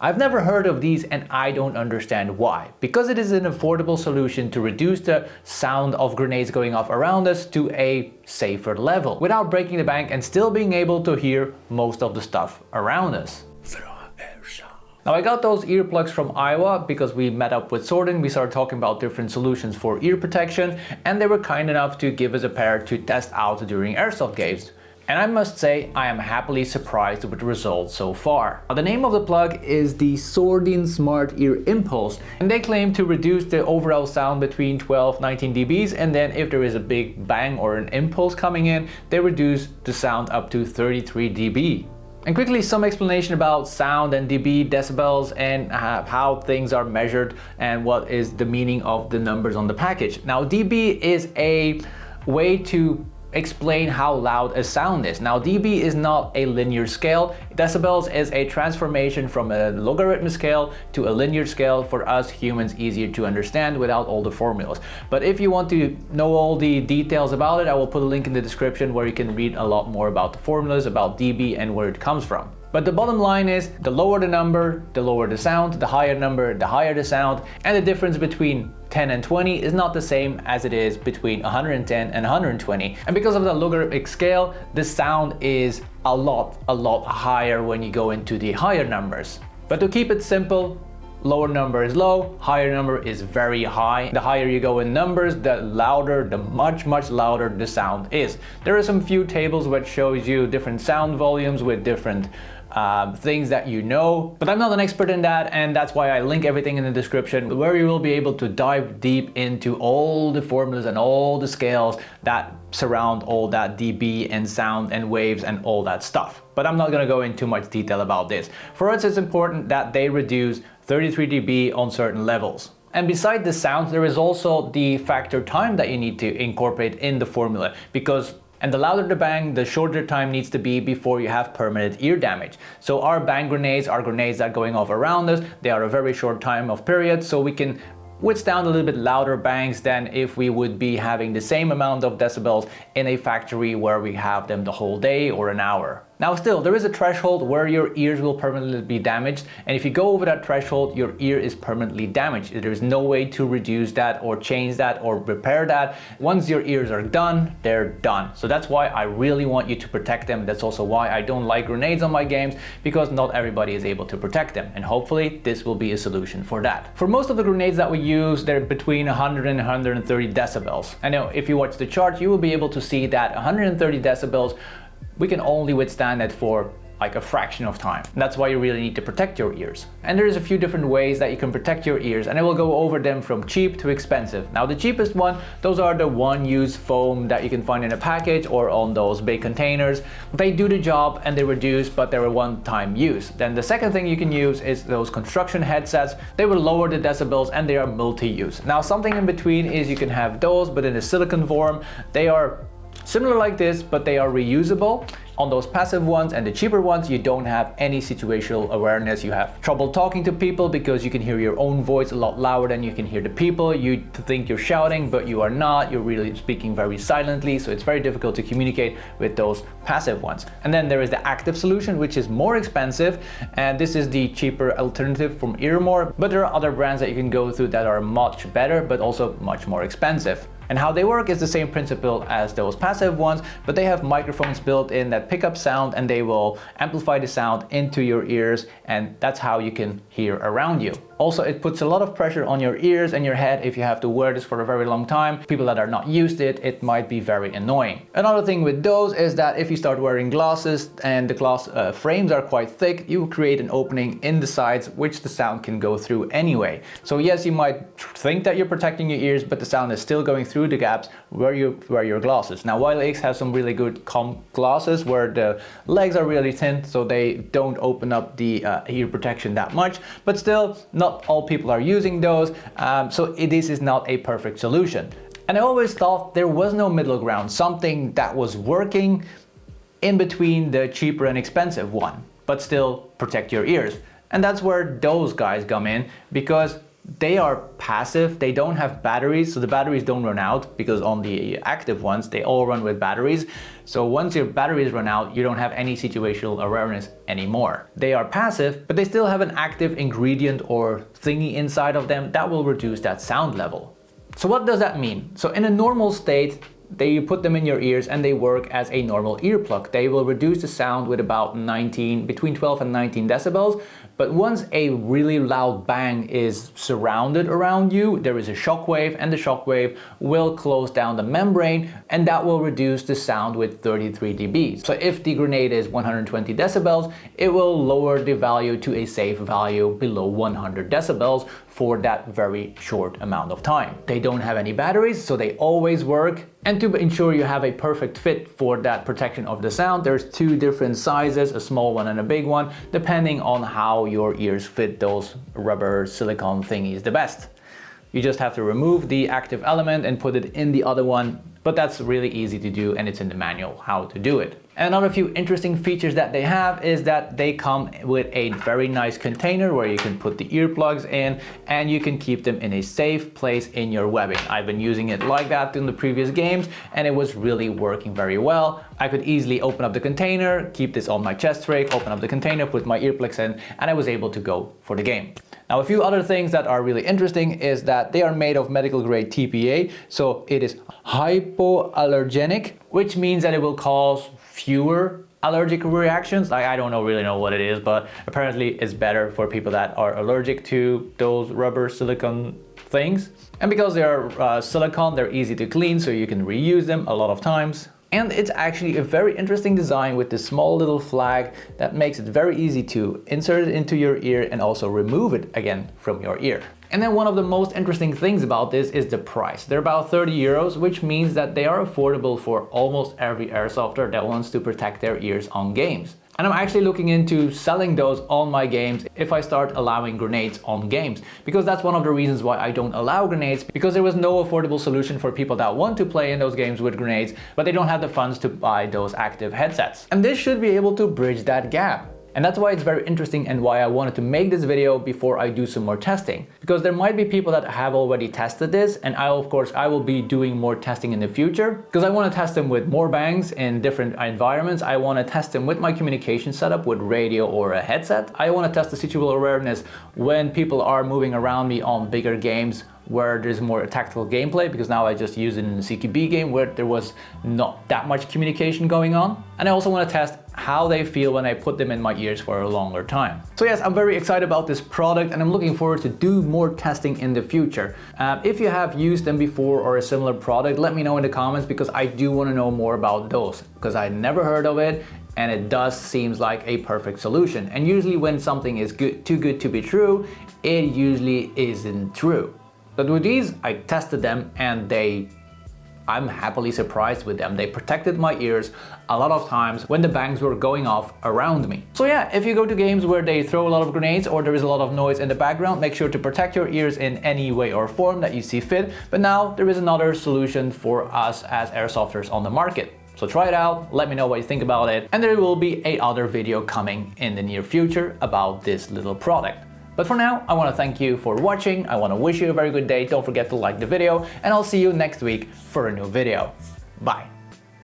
I've never heard of these and I don't understand why. Because it is an affordable solution to reduce the sound of grenades going off around us to a safer level, without breaking the bank and still being able to hear most of the stuff around us. Now I got those earplugs from Iowa because we met up with Sordin, we started talking about different solutions for ear protection, and they were kind enough to give us a pair to test out during airsoft games. And I must say, I am happily surprised with the results so far. Now, the name of the plug is the Sordin SmartEar Impulse, and they claim to reduce the overall sound between 12-19 dBs, and then if there is a big bang or an impulse coming in, they reduce the sound up to 33 dB. And quickly, some explanation about sound and dB, decibels, and how things are measured and what is the meaning of the numbers on the package. Now, dB is a way to explain how loud a sound is. Now, dB is not a linear scale. Decibels is a transformation from a logarithmic scale to a linear scale, for us humans easier to understand without all the formulas. But if you want to know all the details about it, I will put a link in the description where you can read a lot more about the formulas, about dB and where it comes from. But the bottom line is, the lower the number, the lower the sound, the higher number, the higher the sound, and the difference between 10 and 20 is not the same as it is between 110 and 120. And because of the logarithmic scale, the sound is a lot higher when you go into the higher numbers. But to keep it simple, lower number is low, higher number is very high. The higher you go in numbers, the louder, the much louder the sound is. There are some few tables which shows you different sound volumes with different things that you know, but I'm not an expert in that, and that's why I link everything in the description, where you will be able to dive deep into all the formulas and all the scales that surround all that dB and sound and waves and all that stuff. But I'm not going to go into much detail about this. For us, it's important that they reduce 33 dB on certain levels. And beside the sound, there is also the factor time that you need to incorporate in the formula, because the louder the bang, the shorter time needs to be before you have permanent ear damage. So our bang grenades are grenades that are going off around us. They are a very short time of period, so we can withstand a little bit louder bangs than if we would be having the same amount of decibels in a factory where we have them the whole day or an hour. Now still, there is a threshold where your ears will permanently be damaged, and if you go over that threshold, your ear is permanently damaged. There is no way to reduce that or change that or repair that. Once your ears are done, they're done. So that's why I really want you to protect them. That's also why I don't like grenades on my games, because not everybody is able to protect them, and hopefully this will be a solution for that. For most of the grenades that we use, they're between 100 and 130 decibels. I know if you watch the chart, you will be able to see that 130 decibels we can only withstand it for like a fraction of time. That's why you really need to protect your ears. And there's a few different ways that you can protect your ears, and I will go over them from cheap to expensive. Now the cheapest one, those are the one-use foam that you can find in a package or on those big containers. They do the job and they reduce, but they're a one-time use. Then the second thing you can use is those construction headsets. They will lower the decibels and they are multi-use. Now something in between is you can have those, but in a silicone form. They are similar like this, but they are reusable. On those passive ones and the cheaper ones, you don't have any situational awareness. You have trouble talking to people because you can hear your own voice a lot louder than you can hear the people. You think you're shouting, but you are not. You're really speaking very silently, so it's very difficult to communicate with those passive ones. And then there is the active solution, which is more expensive, and this is the cheaper alternative from Earmore, but there are other brands that you can go through that are much better, but also much more expensive. And how they work is the same principle as those passive ones, but they have microphones built in that pick up sound, and they will amplify the sound into your ears, and that's how you can hear around you. Also, it puts a lot of pressure on your ears and your head if you have to wear this for a very long time. People that are not used to it, it might be very annoying. Another thing with those is that if you start wearing glasses and the glass frames are quite thick, you create an opening in the sides which the sound can go through anyway. So yes, you might think that you're protecting your ears, but the sound is still going through the gaps where you wear your glasses. Now, Wild X has some really good glasses where the legs are really thin, so they don't open up the ear protection that much, but still, not all people are using those, so this is not a perfect solution. And I always thought there was no middle ground, something that was working in between the cheaper and expensive one, but still protect your ears. And that's where those guys come in, because they are passive, they don't have batteries, so the batteries don't run out, because on the active ones, they all run with batteries. So once your batteries run out, you don't have any situational awareness anymore. They are passive, but they still have an active ingredient or thingy inside of them that will reduce that sound level. So what does that mean? So in a normal state, you put them in your ears and they work as a normal earplug. They will reduce the sound with about between 12 and 19 decibels. But once a really loud bang is surrounded around you, there is a shockwave, and the shockwave will close down the membrane, and that will reduce the sound with 33 dB. So if the grenade is 120 decibels, it will lower the value to a safe value below 100 decibels for that very short amount of time. They don't have any batteries, so they always work. And to ensure you have a perfect fit for that protection of the sound, there's two different sizes, a small one and a big one, depending on how your ears fit those rubber silicone thingies the best. You just have to remove the active element and put it in the other one, but that's really easy to do, and it's in the manual how to do it. And another few interesting features that they have is that they come with a very nice container where you can put the earplugs in, and you can keep them in a safe place in your webbing. I've been using it like that in the previous games, and it was really working very well. I could easily open up the container, keep this on my chest rig, open up the container, put my earplugs in, and I was able to go for the game. Now, a few other things that are really interesting is that they are made of medical grade TPA, so it is hypoallergenic, which means that it will cause fewer allergic reactions. Like, I don't really know what it is, but apparently it's better for people that are allergic to those rubber silicone things. And because they are silicone, they're easy to clean, so you can reuse them a lot of times. And it's actually a very interesting design with this small little flag that makes it very easy to insert it into your ear and also remove it again from your ear. And then one of the most interesting things about this is the price. They're about 30 euros, which means that they are affordable for almost every airsofter that wants to protect their ears on games. And I'm actually looking into selling those on my games if I start allowing grenades on games, because that's one of the reasons why I don't allow grenades, because there was no affordable solution for people that want to play in those games with grenades, but they don't have the funds to buy those active headsets. And this should be able to bridge that gap. And that's why it's very interesting and why I wanted to make this video before I do some more testing. Because there might be people that have already tested this, and of course I will be doing more testing in the future, because I want to test them with more bangs in different environments. I want to test them with my communication setup with radio or a headset. I want to test the situational awareness when people are moving around me on bigger games where there's more tactical gameplay, because now I just use it in the CQB game where there was not that much communication going on. And I also want to test how they feel when I put them in my ears for a longer time. So yes, I'm very excited about this product, and I'm looking forward to do more testing in the future. If you have used them before or a similar product, let me know in the comments, because I do want to know more about those, because I never heard of it. And it does seems like a perfect solution. And usually when something is too good to be true, it usually isn't true. But with these, I tested them and I'm happily surprised with them. They protected my ears a lot of times when the bangs were going off around me. So yeah, if you go to games where they throw a lot of grenades or there is a lot of noise in the background, make sure to protect your ears in any way or form that you see fit. But now there is another solution for us as airsofters on the market. So try it out, let me know what you think about it, and there will be another video coming in the near future about this little product. But for now, I want to thank you for watching, I want to wish you a very good day, don't forget to like the video, and I'll see you next week for a new video. Bye!